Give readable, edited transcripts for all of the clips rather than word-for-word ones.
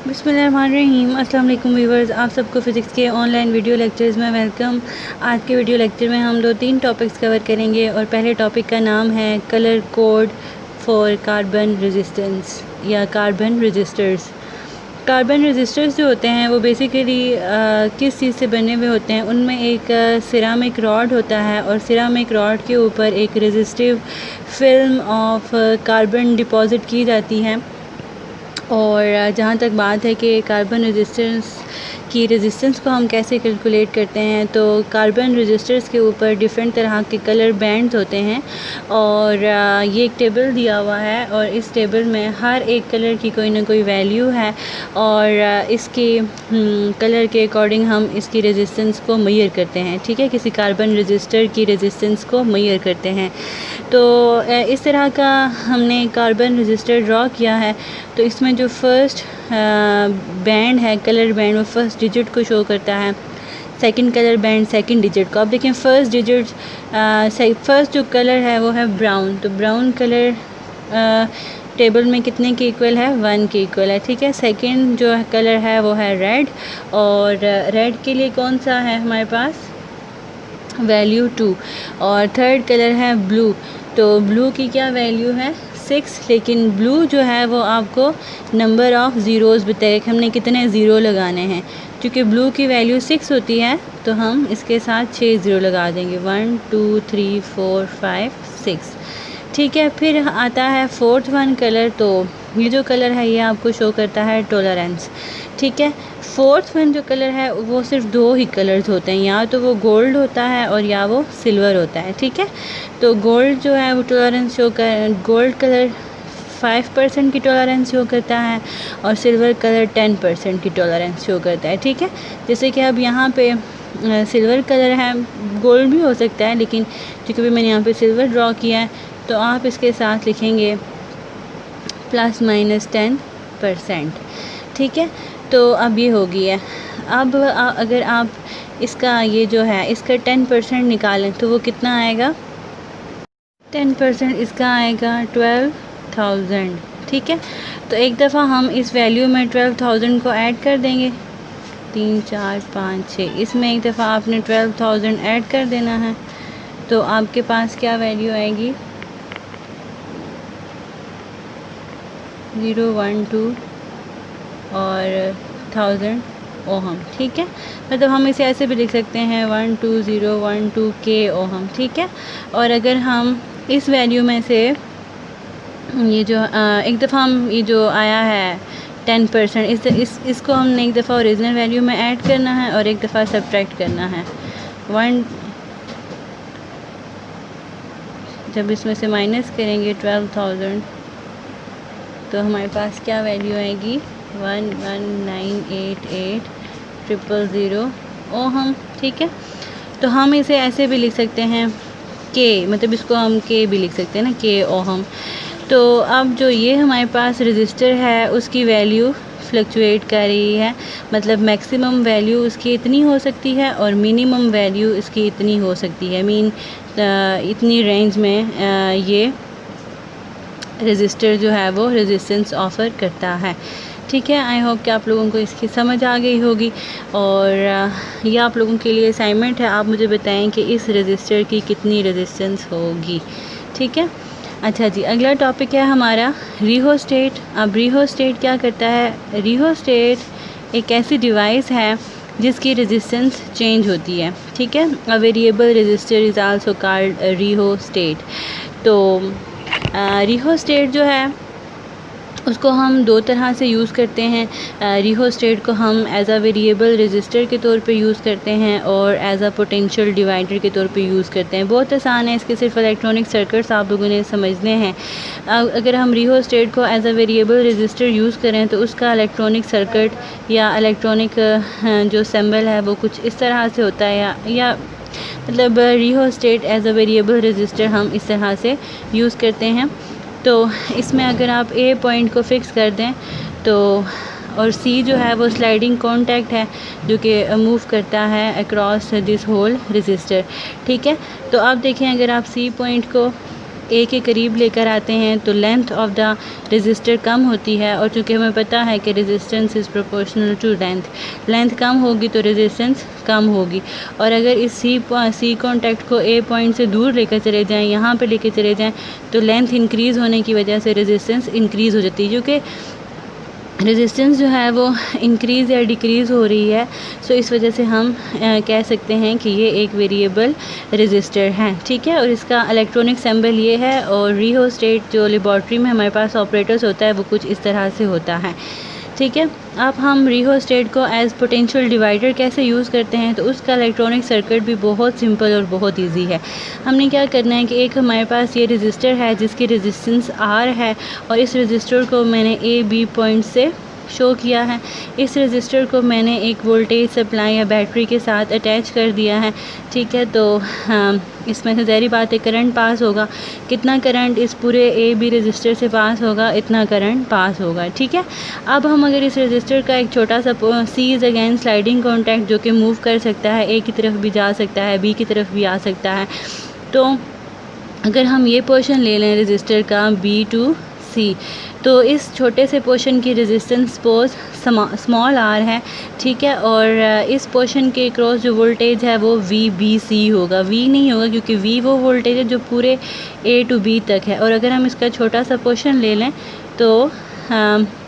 बिस्मिल्लाहिर्रहमानिर्रहीम। अस्सलाम वालेकुम व्यूवर्स, आप सबको फ़िज़िक्स के ऑनलाइन वीडियो लेक्चर्स में वेलकम। आज के वीडियो लेक्चर में हम 2-3 टॉपिक्स कवर करेंगे और पहले टॉपिक का नाम है colour code for carbon resistance या कार्बन रजिस्टर्स। कार्बन रजिस्टर्स जो होते हैं वो बेसिकली किस चीज़ से बने हुए होते हैं, उनमें एक सिरामिक रॉड होता है और सिरामिक रॉड के ऊपर एक resistive film of carbon deposit की जाती है। और जहाँ तक बात है कि कार्बन रेजिस्टेंस को हम कैसे कैलकुलेट करते हैं, तो कार्बन रजिस्टर्स के ऊपर डिफरेंट तरह के कलर बैंड्स होते हैं और ये एक टेबल दिया हुआ है और इस टेबल में हर एक कलर की कोई ना कोई वैल्यू है और इसके कलर के अकॉर्डिंग हम इसकी रेजिस्टेंस को मेजर करते हैं। ठीक है, किसी कार्बन रजिस्टर की रेजिस्टेंस को मेजर करते हैं। तो इस तरह का हमने कार्बन रजिस्टर ड्रॉ किया है। तो इसमें जो फर्स्ट बैंड है, कलर बैंड, वो फर्स्ट डिजिट को शो करता है, second colour band second digit को। आप देखें फर्स्ट डिजिट फर्स्ट जो कलर है वो है ब्राउन, तो ब्राउन कलर टेबल में कितने के इक्वल है, 1 के इक्वल है। ठीक है, सेकंड जो कलर है वो है रेड और रेड के लिए कौन सा है हमारे पास, वैल्यू 2। और थर्ड कलर है ब्लू, तो ब्लू की क्या वैल्यू है, 6। लेकिन ब्लू जो है वो आपको नंबर ऑफ़ ज़ीरोज़ बताएगा कि हमने कितने ज़ीरो लगाने हैं। क्योंकि ब्लू की वैल्यू 6 होती है तो हम इसके साथ 6 ज़ीरो लगा देंगे, 1 2 3 4 5 6। ठीक है, फिर आता है फोर्थ वन कलर। तो ये जो कलर है ये आपको शो करता है टॉलरेंस। ठीक है, फोर्थ वन जो कलर है वो सिर्फ 2 ही कलर्स होते हैं, या तो वो गोल्ड होता है और या वो सिल्वर होता है। ठीक है, तो गोल्ड जो है वो टॉलरेंस शो कर, गोल्ड कलर 5% की टॉलरेंस शो करता है और सिल्वर कलर 10% की टॉलरेंस शो करता है। ठीक है, जैसे कि अब यहाँ पे सिल्वर कलर है, गोल्ड भी हो सकता है, लेकिन क्योंकि भी मैंने यहाँ पे सिल्वर ड्रॉ किया है तो आप इसके साथ लिखेंगे ±10%। ठीक है, तो अब ये हो गई है। अब अगर आप इसका ये जो है इसका 10% निकालें तो वो कितना आएगा, 10% इसका आएगा 12,000। ठीक है, तो एक दफ़ा हम इस वैल्यू में 12,000 को ऐड कर देंगे, 3 4 5 6, इसमें एक दफ़ा आपने 12,000 ऐड कर देना है। तो आपके पास क्या वैल्यू आएगी, 0 1 2 और 1000 ओहम। ठीक है, मतलब हम इसे ऐसे भी लिख सकते हैं 12012 के ओहम। ठीक है, और अगर हम इस वैल्यू में से ये जो एक दफ़ा हम ये जो आया है 10%, इसको हमने एक दफ़ा ओरिजिनल वैल्यू में ऐड करना है और एक दफ़ा सब्ट्रैक्ट करना है। जब इसमें से माइनस करेंगे 12,000 तो हमारे पास क्या वैल्यू आएगी, 11988,000 ओहम। ठीक है, तो हम इसे ऐसे भी लिख सकते हैं के, मतलब इसको हम के भी लिख सकते हैं ना, के ओहम। तो अब जो ये हमारे पास रजिस्टर है उसकी वैल्यू फ्लक्चुएट कर रही है, मतलब मैक्सिमम वैल्यू उसकी इतनी हो सकती है और मिनिमम वैल्यू इसकी इतनी हो सकती है। इतनी रेंज में ये रजिस्टर जो है वो रेजिस्टेंस ऑफ़र करता है। ठीक है, आई होप कि आप लोगों को इसकी समझ आ गई होगी और ये आप लोगों के लिए असाइनमेंट है, आप मुझे बताएं कि इस रजिस्टर की कितनी रेजिस्टेंस होगी। ठीक है, अच्छा जी, अगला टॉपिक है हमारा रिहोस्टेट। अब रिहोस्टेट क्या करता है, रिहोस्टेट एक ऐसी डिवाइस है जिसकी रेजिस्टेंस चेंज होती है। ठीक है, अ variable register is also called rheostat. तो रिहोस्टेट जो है उसको हम 2 तरह से यूज़ करते हैं। रिहोस्टेट को हम एज़ अ वेरिएबल रजिस्टर के तौर पे यूज़ करते हैं और एज़ अ पोटेंशियल डिवाइडर के तौर पे यूज़ करते हैं। बहुत आसान है, इसके सिर्फ इलेक्ट्रॉनिक सर्किट्स आप लोगों ने समझने हैं। अगर हम रिहोस्टेट को as a variable register use करें तो उसका इलेक्ट्रॉनिक सर्किट या इलेक्ट्रॉनिक जो सिंबल है वो कुछ इस तरह से होता है, या मतलब rheostat as a variable register हम इस तरह से यूज़ करते हैं। तो इसमें अगर आप ए पॉइंट को फिक्स कर दें तो, और सी जो है वो स्लाइडिंग कॉन्टैक्ट है जो कि मूव करता है अक्रॉस दिस होल रजिस्टर। ठीक है, तो आप देखें अगर आप सी पॉइंट को ए के करीब लेकर आते हैं तो लेंथ ऑफ द रेजिस्टर कम होती है, और चूँकि हमें पता है कि resistance is proportional to length कम होगी तो रेजिस्टेंस कम होगी। और अगर इस सी कॉन्टैक्ट को ए पॉइंट से दूर लेकर चले जाएं, यहाँ पे लेकर चले जाएं, तो लेंथ इंक्रीज़ होने की वजह से रेजिस्टेंस इंक्रीज़ हो जाती है, क्योंकि रेजिस्टेंस जो है वो इंक्रीज़ या डिक्रीज़ हो रही है। सो इस वजह से हम कह सकते हैं कि ये एक वेरिएबल रेजिस्टर है, ठीक है। और इसका इलेक्ट्रॉनिक सिंबल ये है, और रिहोस्टेट जो लेबॉर्ट्री में हमारे पास ऑपरेटर्स होता है वो कुछ इस तरह से होता है, ठीक है। अब हम रिहोस्टेट को एज पोटेंशियल डिवाइडर कैसे यूज़ करते हैं, तो उसका इलेक्ट्रॉनिक सर्किट भी बहुत सिंपल और बहुत इजी है। हमने क्या करना है कि एक हमारे पास ये रेजिस्टर है जिसकी रेजिस्टेंस R है, और इस रेजिस्टर को मैंने ए बी पॉइंट से शो किया है। इस रेजिस्टर को मैंने एक वोल्टेज सप्लाई या बैटरी के साथ अटैच कर दिया है, ठीक है। तो इसमें से ज़ाहिर बात है करंट पास होगा। कितना करंट इस पूरे ए बी रेजिस्टर से पास होगा, इतना करंट पास होगा, ठीक है। अब हम अगर इस रेजिस्टर का एक छोटा सा सी इज़ अगेन स्लाइडिंग कॉन्टैक्ट जो कि मूव कर सकता है, ए की तरफ भी जा सकता है, बी की तरफ भी आ सकता है। तो अगर हम ये पोर्शन ले लें रेजिस्टर का बी टू सी, तो इस छोटे से पोर्शन की रेजिस्टेंस सपोज स्मॉल आर है, ठीक है। और इस पोर्शन के क्रॉस जो वोल्टेज है वो VBC होगा, V नहीं होगा, क्योंकि V वो वोल्टेज है जो पूरे A to B तक है। और अगर हम इसका छोटा सा पोर्शन ले लें तो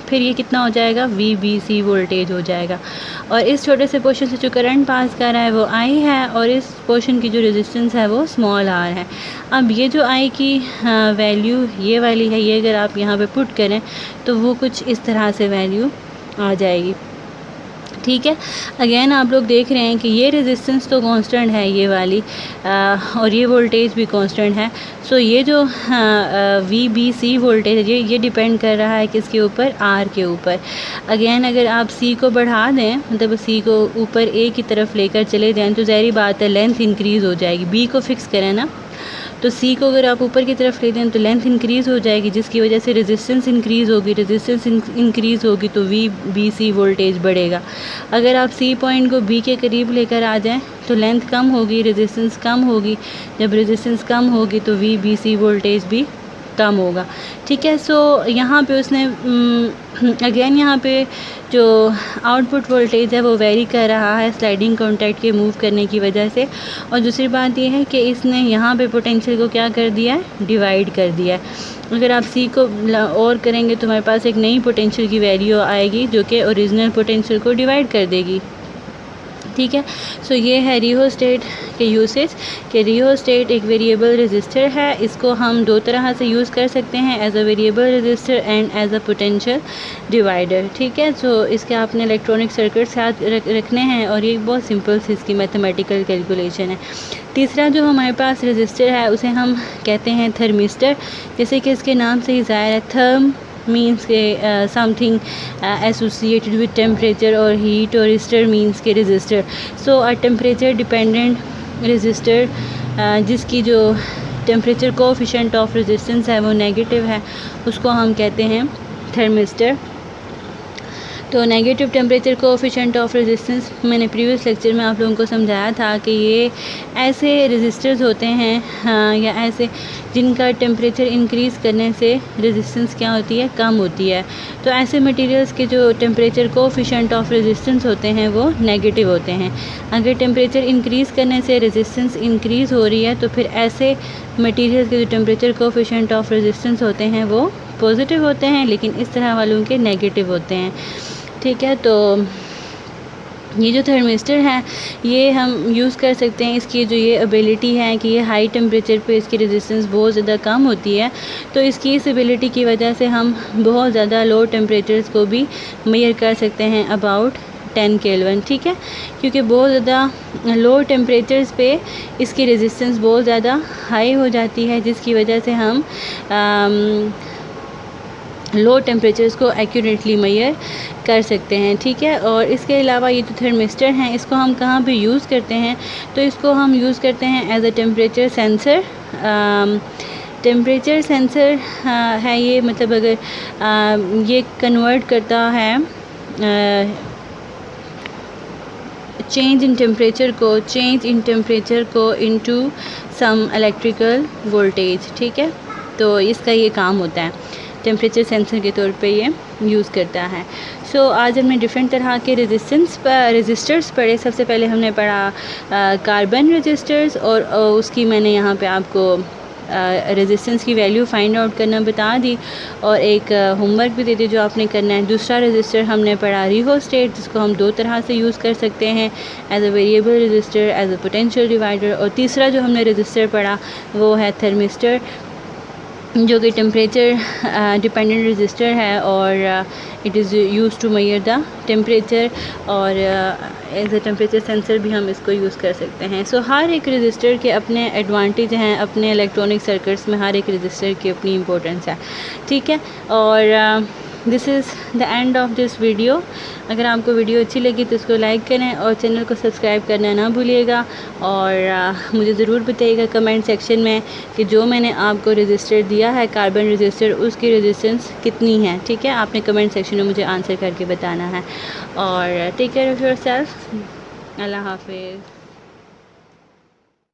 फिर ये कितना हो जाएगा, VBC वोल्टेज हो जाएगा। और इस छोटे से पोर्शन से जो करंट पास कर रहा है वो I है, और इस पोर्शन की जो रेजिस्टेंस है वो स्मॉल r है। अब ये जो I की वैल्यू ये वाली है, ये अगर आप यहाँ पे पुट करें तो वो कुछ इस तरह से वैल्यू आ जाएगी, ठीक है। अगेन आप लोग देख रहे हैं कि ये रेजिस्टेंस तो कांस्टेंट है ये वाली, और ये वोल्टेज भी कांस्टेंट है। सो ये जो VBC वोल्टेज है ये डिपेंड कर रहा है किसके ऊपर, R के ऊपर। अगेन अगर आप C को बढ़ा दें, मतलब C को ऊपर A की तरफ लेकर चले जाएं, तो ज़ाहिर बात है लेंथ इंक्रीज़ हो जाएगी। B को फिक्स करें ना, तो C को अगर आप ऊपर की तरफ ले दें तो लेंथ इंक्रीज़ हो जाएगी, जिसकी वजह से रेजिस्टेंस इंक्रीज़ होगी। रेजिस्टेंस इंक्रीज़ होगी तो VBC वोल्टेज बढ़ेगा। अगर आप C पॉइंट को B के करीब लेकर आ जाएं तो लेंथ कम होगी, रेजिस्टेंस कम होगी। जब रेजिस्टेंस कम होगी तो VBC वोल्टेज भी कम होगा, ठीक है। सो यहाँ पे उसने अगेन यहाँ पे जो आउटपुट वोल्टेज है वो वेरी कर रहा है स्लाइडिंग कॉन्टैक्ट के मूव करने की वजह से। और दूसरी बात ये है कि इसने यहाँ पे पोटेंशियल को क्या कर दिया है, डिवाइड कर दिया है। अगर आप C को और करेंगे तो हमारे पास एक नई पोटेंशियल की वैल्यू आएगी जो कि ओरिजिनल पोटेंशियल को डिवाइड कर देगी, ठीक है। सो ये है रिहोस्टेट के यूसेज कि रिहोस्टेट एक वेरिएबल रेजिस्टर है। इसको हम दो तरह से यूज़ कर सकते हैं, as a variable resistor and as a potential divider, ठीक है। सो इसके आपने इलेक्ट्रॉनिक सर्किट साथ रखने हैं, और ये बहुत सिंपल सी इसकी मैथमेटिकल कैलकुलेशन है। तीसरा जो हमारे पास रेजिस्टर है उसे हम कहते हैं थर्मिस्टर, जैसे कि इसके नाम से ही ज़ाहिर है, थर्म मीन्स के समथिंग एसोसिएटेड विद टेम्परेचर और हीट, और स्टर मीन्स के resistor. So a temperature dependent resistor जिसकी जो टेम्परेचर कोएफिशिएंट ऑफ रेजिस्टेंस है वो नेगेटिव है, उसको हम कहते हैं थर्मिस्टर। तो negative temperature coefficient of resistance मैंने प्रीवियस लेक्चर में आप लोगों को समझाया था कि ये ऐसे रेजिस्टर्स होते हैं या ऐसे जिनका टेम्परेचर इंक्रीज़ करने से रेजिस्टेंस क्या होती है, कम होती है। तो ऐसे मटेरियल्स के जो टेम्परेचर कोएफिशिएंट ऑफ रेजिस्टेंस होते हैं वो नेगेटिव होते हैं। अगर टेम्परेचर इंक्रीज़ करने से रेजिस्टेंस इंक्रीज़ हो रही है तो फिर ऐसे मटेरियल्स के जो टेम्परेचर कोएफिशिएंट ऑफ रेजिस्टेंस होते हैं वो पॉजिटिव होते हैं, लेकिन इस तरह वालों के नेगेटिव होते हैं, ठीक है। तो ये जो थर्मिस्टर है ये हम यूज़ कर सकते हैं। इसकी जो ये एबिलिटी है कि ये हाई टेम्परेचर पे इसकी रेजिस्टेंस बहुत ज़्यादा कम होती है, तो इसकी इस एबिलिटी की वजह से हम बहुत ज़्यादा लो टेम्परेचर्स को भी मेजर कर सकते हैं, अबाउट 10 केल्विन, ठीक है। क्योंकि बहुत ज़्यादा लो टेम्परेचर्स पे इसकी रेजिस्टेंस बहुत ज़्यादा हाई हो जाती है, जिसकी वजह से हम लो टेम्परेचर्स को एक्यूरेटली मेजर कर सकते हैं, ठीक है। और इसके अलावा ये जो थर्मिस्टर हैं इसको हम कहाँ पे यूज़ करते हैं, तो इसको हम यूज़ करते हैं as a temperature sensor. Temperature sensor है ये, मतलब अगर ये कन्वर्ट करता है चेंज इन टेम्परेचर को इनटू सम इलेक्ट्रिकल वोल्टेज, ठीक है। तो इसका ये काम होता है, टेम्परेचर सेंसर के तौर पे ये यूज़ करता है। सो आज हमने डिफरेंट तरह के रजिस्टर्स पढ़े। सबसे पहले हमने पढ़ा कार्बन रजिस्टर्स, और उसकी मैंने यहाँ पे आपको रेजिस्टेंस की वैल्यू फाइंड आउट करना बता दी, और एक होमवर्क भी दे दी जो आपने करना है। दूसरा रजिस्टर हमने पढ़ा रिहोस्टेट, जिसको हम दो तरह से यूज़ कर सकते हैं, as a variable resistor, as a potential divider. और तीसरा जो हमने रजिस्टर पढ़ा वो है थर्मिस्टर, जो कि टेम्परेचर डिपेंडेंट रजिस्टर है, और it is use to measure the temperature, और एज अ टेम्परेचर सेंसर भी हम इसको यूज़ कर सकते हैं। सो हर एक रजिस्टर के अपने एडवांटेज हैं, अपने इलेक्ट्रॉनिक सर्किट्स में हर एक रजिस्टर की अपनी इम्पोर्टेंस है, ठीक है। और this is the end of this video. अगर आपको वीडियो अच्छी लगी तो इसको लाइक करें और चैनल को सब्सक्राइब करना ना भूलिएगा, और मुझे ज़रूर बताइएगा कमेंट सेक्शन में कि जो मैंने आपको रजिस्टर दिया है कार्बन रजिस्टर, उसकी रेजिस्टेंस कितनी है, ठीक है। आपने कमेंट सेक्शन में मुझे आंसर करके बताना है। और टेक केयर ऑफ़ योरसेल्फ। अल्लाह हाफिज़।